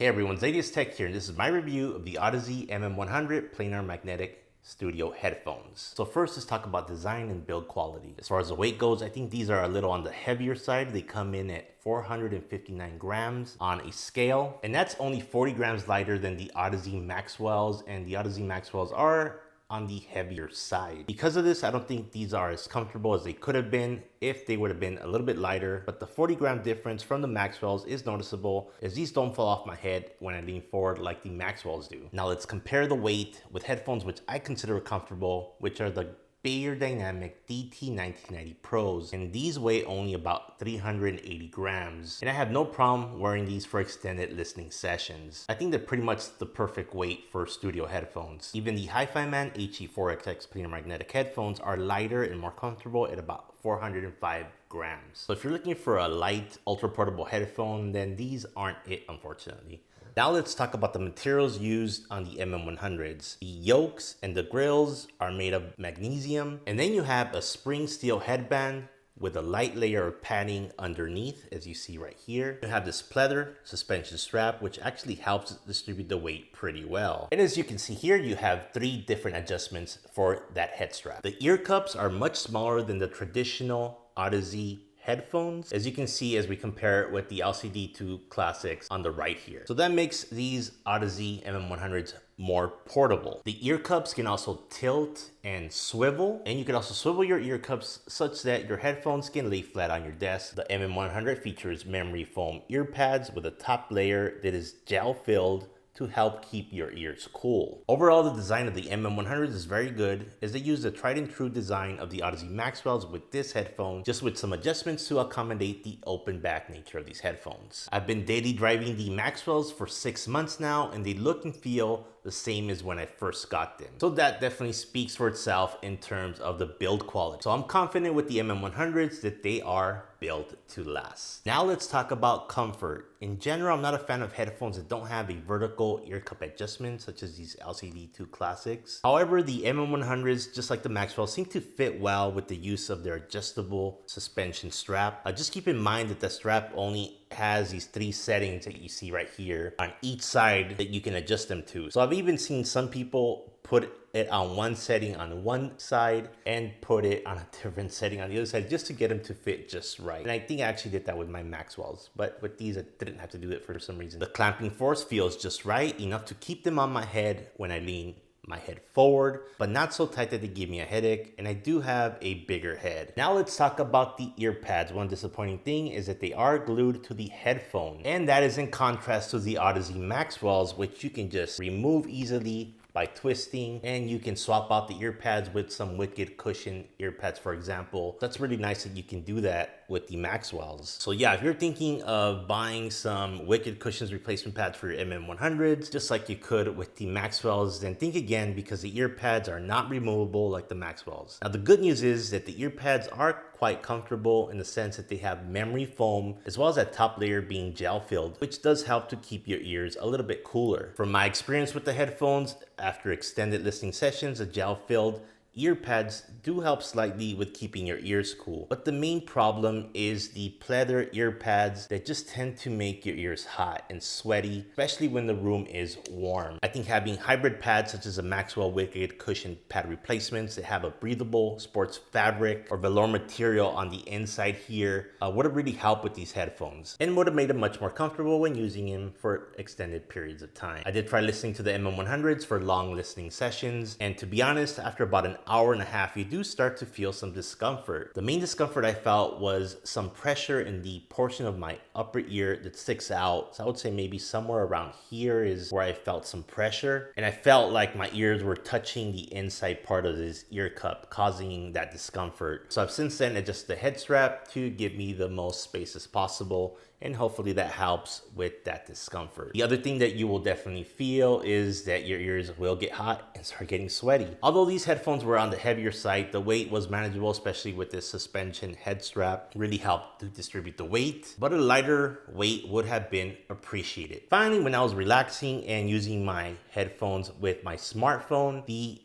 Hey everyone, Zadius Tech here, and this is my review of the Audeze MM-100 planar magnetic studio headphones. So first, let's talk about design and build quality. As far as the weight goes, I think these are a little on the heavier side. They come in at 459 grams on a scale, and that's only 40 grams lighter than the Audeze Maxwells, and the Audeze Maxwells are on the heavier side. Because of this, I don't think these are as comfortable as they could have been if they would have been a little bit lighter, but the 40-gram difference from the Maxwells is noticeable, as these don't fall off my head when I lean forward like the Maxwells do. Now let's compare the weight with headphones which I consider comfortable, which are the Beyerdynamic DT1990 Pros, and these weigh only about 380 grams, and I have no problem wearing these for extended listening sessions. I think they're pretty much the perfect weight for studio headphones. Even the Hi-Fi-Man HE4XX planar magnetic headphones are lighter and more comfortable at about 405 grams. So if you're looking for a light, ultra portable headphone, then these aren't it, unfortunately. Now let's talk about the materials used on the MM-100s. The yokes and the grills are made of magnesium, and then you have a spring steel headband with a light layer of padding underneath, as you see right here. You have this pleather suspension strap, which actually helps distribute the weight pretty well. And as you can see here, you have 3 different adjustments for that head strap. The ear cups are much smaller than the traditional Audeze headphones, as you can see as we compare it with the LCD2 Classics on the right here. So that makes these Audeze MM-100s more portable. The ear cups can also tilt and swivel, and you can also swivel your ear cups such that your headphones can lay flat on your desk. The MM-100 features memory foam ear pads with a top layer that is gel filled to help keep your ears cool. Overall, the design of the MM-100 is very good, as they use the tried and true design of the Audeze Maxwells with this headphone, just with some adjustments to accommodate the open back nature of these headphones. I've been daily driving the Maxwells for 6 months now, and they look and feel the same as when I first got them. So that definitely speaks for itself in terms of the build quality. So I'm confident with the MM-100s that they are built to last. Now let's talk about comfort. In general, I'm not a fan of headphones that don't have a vertical ear cup adjustment, such as these LCD2 Classics. However, the MM-100s, just like the Maxwell, seem to fit well with the use of their adjustable suspension strap. Just keep in mind that the strap only has these 3 settings that you see right here on each side that you can adjust them to. So I've even seen some people put it on one setting on one side and put it on a different setting on the other side just to get them to fit just right. And I think I actually did that with my Maxwells, but with these I didn't have to do it for some reason. The clamping force feels just right, enough to keep them on my head when I lean my head forward, but not so tight that they give me a headache, and I do have a bigger head. Now let's talk about the ear pads. One disappointing thing is that they are glued to the headphone, and that is in contrast to the Audeze Maxwells, which you can just remove easily by twisting, and you can swap out the ear pads with some Wicked cushion ear pads, for example. That's really nice that you can do that with the Maxwells. So yeah, if you're thinking of buying some Wicked cushions replacement pads for your MM-100s, just like you could with the Maxwells, then think again, because the ear pads are not removable like the Maxwells. Now the good news is that the ear pads are quite comfortable in the sense that they have memory foam, as well as that top layer being gel filled, which does help to keep your ears a little bit cooler. From my experience with the headphones, after extended listening sessions, the gel filled ear pads do help slightly with keeping your ears cool, but the main problem is the pleather ear pads that just tend to make your ears hot and sweaty, especially when the room is warm. I think having hybrid pads such as a Maxwell Wicked cushion pad replacements that have a breathable sports fabric or velour material on the inside here would have really helped with these headphones, and would have made them much more comfortable when using them for extended periods of time. I did try listening to the MM-100s for long listening sessions, and to be honest, after about an hour and a half, you do start to feel some discomfort. The main discomfort I felt was some pressure in the portion of my upper ear that sticks out. So I would say maybe somewhere around here is where I felt some pressure, and I felt like my ears were touching the inside part of this ear cup, causing that discomfort. So I've since then adjusted the head strap to give me the most space as possible, and hopefully that helps with that discomfort. The other thing that you will definitely feel is that your ears will get hot and start getting sweaty. Although these headphones were on the heavier side, the weight was manageable, especially with this suspension head strap. Really helped to distribute the weight, but a lighter weight would have been appreciated. Finally, when I was relaxing and using my headphones with my smartphone, the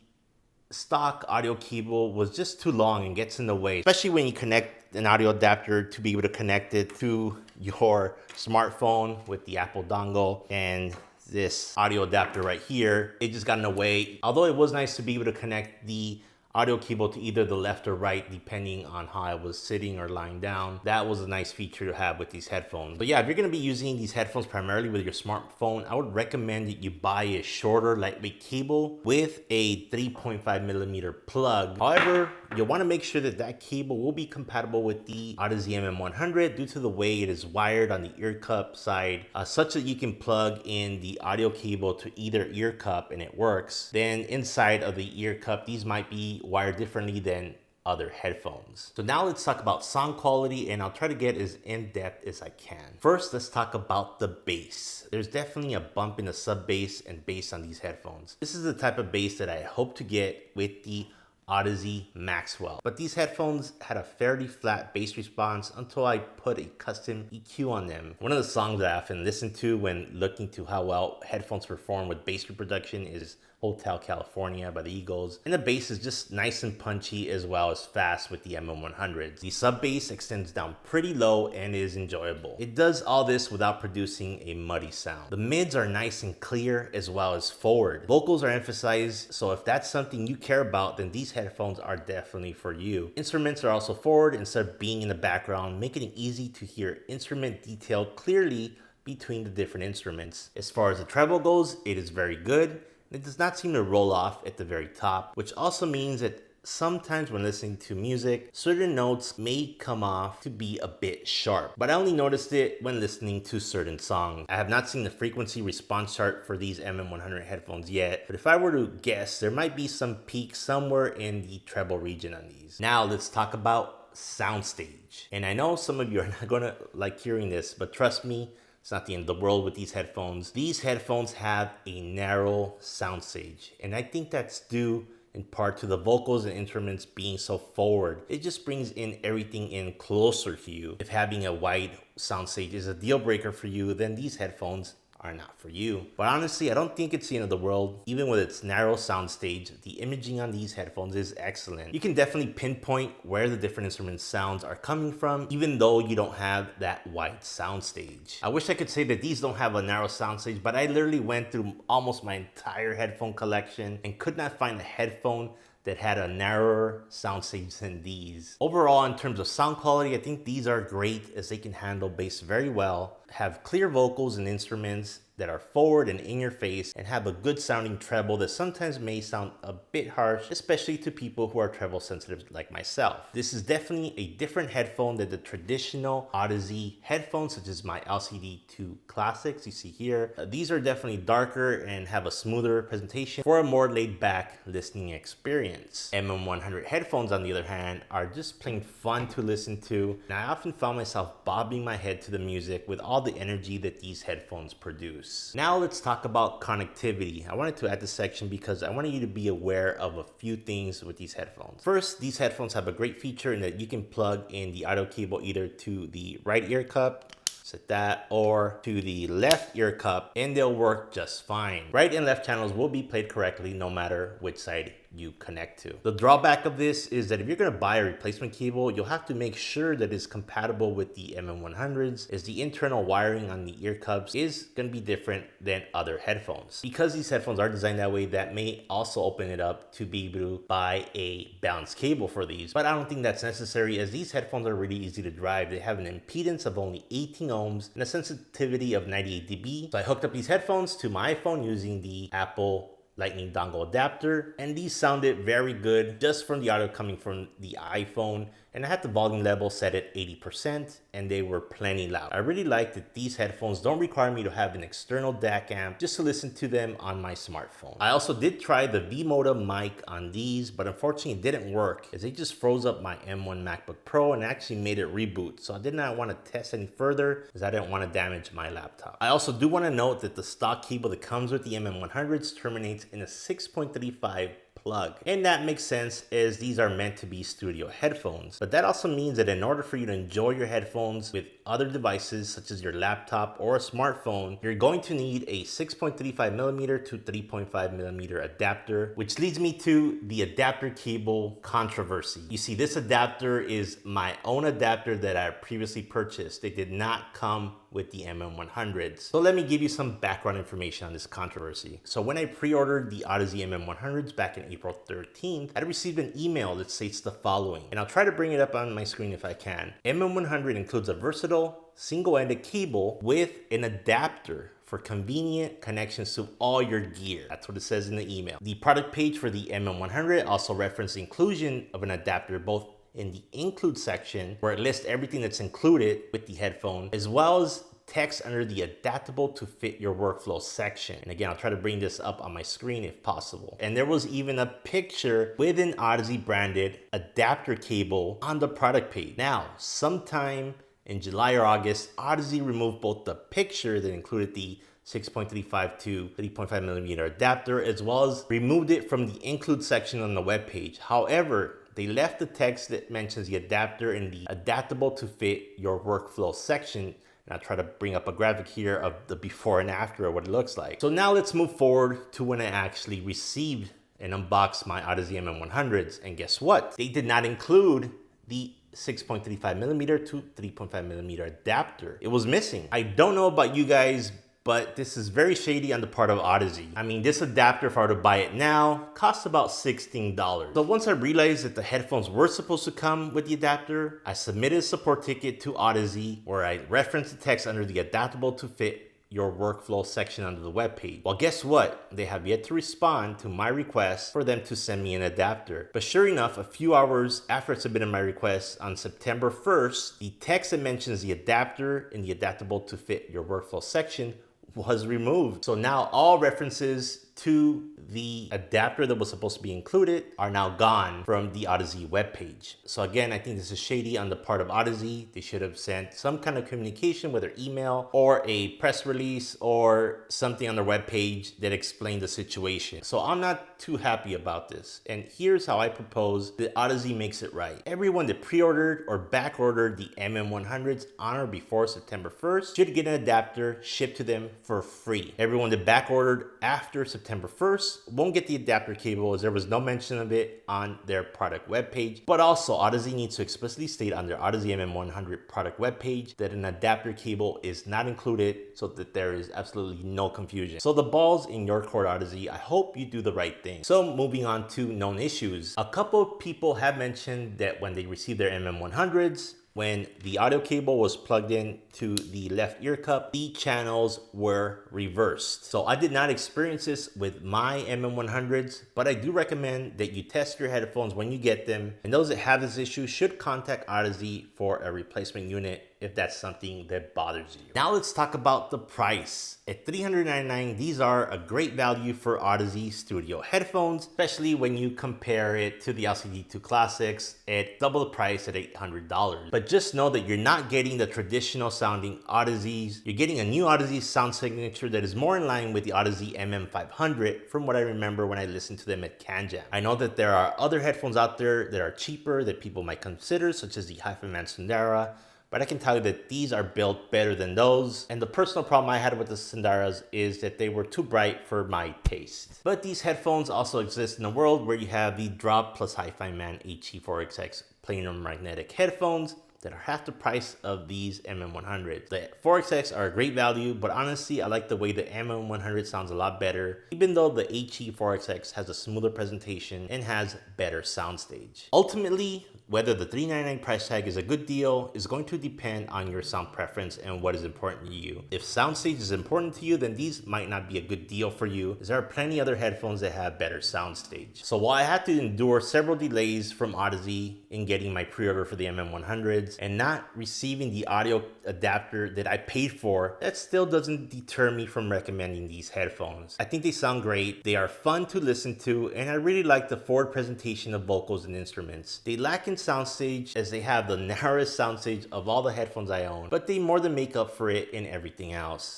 stock audio cable was just too long and gets in the way, especially when you connect an audio adapter to be able to connect it to your smartphone with the Apple dongle, and this audio adapter right here, it just got in the way. Although it was nice to be able to connect the audio cable to either the left or right, depending on how I was sitting or lying down. That was a nice feature to have with these headphones. But yeah, if you're gonna be using these headphones primarily with your smartphone, I would recommend that you buy a shorter, lightweight cable with a 3.5mm plug. However, you'll wanna make sure that that cable will be compatible with the Audeze MM-100 due to the way it is wired on the ear cup side, such that you can plug in the audio cable to either ear cup and it works. Then inside of the ear cup, these might be wired differently than other headphones. So now let's talk about sound quality, and I'll try to get as in-depth as I can. First, let's talk about the bass. There's definitely a bump in the sub bass and bass on these headphones. This is the type of bass that I hope to get with the Audeze Maxwell. But these headphones had a fairly flat bass response until I put a custom EQ on them. One of the songs that I often listen to when looking to how well headphones perform with bass reproduction is Hotel California by the Eagles. And the bass is just nice and punchy as well as fast with the MM-100s. The sub bass extends down pretty low and is enjoyable. It does all this without producing a muddy sound. The mids are nice and clear as well as forward. Vocals are emphasized, so if that's something you care about, then these headphones are definitely for you. Instruments are also forward instead of being in the background, making it easy to hear instrument detail clearly between the different instruments. As far as the treble goes, it is very good. It does not seem to roll off at the very top, which also means that sometimes when listening to music, certain notes may come off to be a bit sharp, but I only noticed it when listening to certain songs. I have not seen the frequency response chart for these MM-100 headphones yet, but if I were to guess, there might be some peak somewhere in the treble region on these. Now let's talk about soundstage. And I know some of you are not gonna like hearing this, but trust me, it's not the end of the world with these headphones. These headphones have a narrow soundstage, and I think that's due in part to the vocals and instruments being so forward. It just brings in everything in closer to you. If having a wide soundstage is a deal breaker for you, then these headphones are not for you. But honestly, I don't think it's the end of the world. Even with its narrow soundstage, the imaging on these headphones is excellent. You can definitely pinpoint where the different instrument sounds are coming from, even though you don't have that wide soundstage. I wish I could say that these don't have a narrow soundstage, but I literally went through almost my entire headphone collection and could not find a headphone that had a narrower soundstage than these. Overall, in terms of sound quality, I think these are great as they can handle bass very well, have clear vocals and instruments that are forward and in your face, and have a good sounding treble that sometimes may sound a bit harsh, especially to people who are treble sensitive like myself. This is definitely a different headphone than the traditional Audeze headphones, such as my LCD2 Classics you see here. These are definitely darker and have a smoother presentation for a more laid back listening experience. MM-100 headphones, on the other hand, are just plain fun to listen to, and I often found myself bobbing my head to the music with all the energy that these headphones produce. Now let's talk about connectivity. I wanted to add this section because I wanted you to be aware of a few things with these headphones. First, these headphones have a great feature in that you can plug in the audio cable either to the right ear cup, set that, or to the left ear cup, and they'll work just fine. Right and left channels will be played correctly no matter which side you connect to. The drawback of this is that if you're gonna buy a replacement cable, you'll have to make sure that it's compatible with the MM-100s, as the internal wiring on the ear cups is gonna be different than other headphones. Because these headphones are designed that way, that may also open it up to be able to buy a balanced cable for these, but I don't think that's necessary, as these headphones are really easy to drive. They have an impedance of only 18 ohms and a sensitivity of 98 dB. So I hooked up these headphones to my iPhone using the Apple Lightning dongle adapter, and these sounded very good just from the audio coming from the iPhone, and I had the volume level set at 80% and they were plenty loud. I really like that these headphones don't require me to have an external DAC amp just to listen to them on my smartphone. I also did try the V-Moda mic on these, but unfortunately it didn't work as it just froze up my M1 MacBook Pro and actually made it reboot. So I did not want to test any further as I didn't want to damage my laptop. I also do want to note that the stock cable that comes with the MM-100s terminates in a 6.35 plug. And that makes sense as these are meant to be studio headphones. But that also means that in order for you to enjoy your headphones with other devices such as your laptop or a smartphone, you're going to need a 6.35mm to 3.5mm adapter, which leads me to the adapter cable controversy. You see, this adapter is my own adapter that I previously purchased. It did not come with the MM100s. So let me give you some background information on this controversy. So when I pre-ordered the Audeze MM100s back in April 13th, I received an email that states the following, and I'll try to bring it up on my screen if I can. MM100 includes a versatile single-ended cable with an adapter for convenient connections to all your gear. That's what it says in the email. The product page for the MM100 also referenced the inclusion of an adapter both in the include section, where it lists everything that's included with the headphone, as well as text under the adaptable to fit your workflow section. And again, I'll try to bring this up on my screen if possible. And there was even a picture with an Audeze branded adapter cable on the product page. Now, sometime in July or August, Audeze removed both the picture that included the 6.35 to 3.5mm adapter, as well as removed it from the include section on the web page. However, they left the text that mentions the adapter in the adaptable to fit your workflow section. And I'll try to bring up a graphic here of the before and after of what it looks like. So now let's move forward to when I actually received and unboxed my Audeze MM100s. And guess what? They did not include the 6.35mm to 3.5mm adapter. It was missing. I don't know about you guys, but this is very shady on the part of Audeze. I mean, this adapter, if I were to buy it now, costs about $16. So once I realized that the headphones were supposed to come with the adapter, I submitted a support ticket to Audeze where I referenced the text under the adaptable to fit your workflow section under the web page. Well, guess what? They have yet to respond to my request for them to send me an adapter. But sure enough, a few hours after I submitted my request on September 1st, the text that mentions the adapter in the adaptable to fit your workflow section was removed. So now all references to the adapter that was supposed to be included are now gone from the Audeze webpage. So again, I think this is shady on the part of Audeze. They should have sent some kind of communication, whether email or a press release or something on their webpage that explained the situation. So I'm not too happy about this. And here's how I propose that Audeze makes it right. Everyone that pre-ordered or back-ordered the MM100s on or before September 1st should get an adapter shipped to them for free. Everyone that back-ordered after September 1st won't get the adapter cable, as there was no mention of it on their product webpage. But also, Audeze needs to explicitly state on their Audeze MM100 product webpage that an adapter cable is not included, so that there is absolutely no confusion. So the ball's in your court, Audeze. I hope you do the right thing. So moving on to known issues. A couple of people have mentioned that when they received their MM100s, when the audio cable was plugged in to the left ear cup, the channels were reversed. So I did not experience this with my MM100s, but I do recommend that you test your headphones when you get them. And those that have this issue should contact Audeze for a replacement unit if that's something that bothers you. Now let's talk about the price. At $399, these are a great value for Audeze Studio headphones, especially when you compare it to the LCD2 Classics at double the price at $800. But just know that you're not getting the traditional sounding Audezes. You're getting a new Audeze sound signature that is more in line with the Audeze MM500 from what I remember when I listened to them at CanJam. I know that there are other headphones out there that are cheaper that people might consider, such as the Headphone Sundara, but I can tell you that these are built better than those. And the personal problem I had with the Sundaras is that they were too bright for my taste. But these headphones also exist in a world where you have the Drop plus Hi-Fi Man HE4XX planar magnetic headphones that are half the price of these MM100s. The 4XX are a great value, but honestly, I like the way the MM100 sounds a lot better, even though the HE4XX has a smoother presentation and has better soundstage. Ultimately, whether the $399 price tag is a good deal is going to depend on your sound preference and what is important to you. If soundstage is important to you, then these might not be a good deal for you, as there are plenty other headphones that have better soundstage. So while I had to endure several delays from Audeze in getting my pre-order for the MM100s and not receiving the audio adapter that I paid for, that still doesn't deter me from recommending these headphones. I think they sound great, they are fun to listen to, and I really like the forward presentation of vocals and instruments. They lack in soundstage as they have the narrowest soundstage of all the headphones I own, but they more than make up for it in everything else.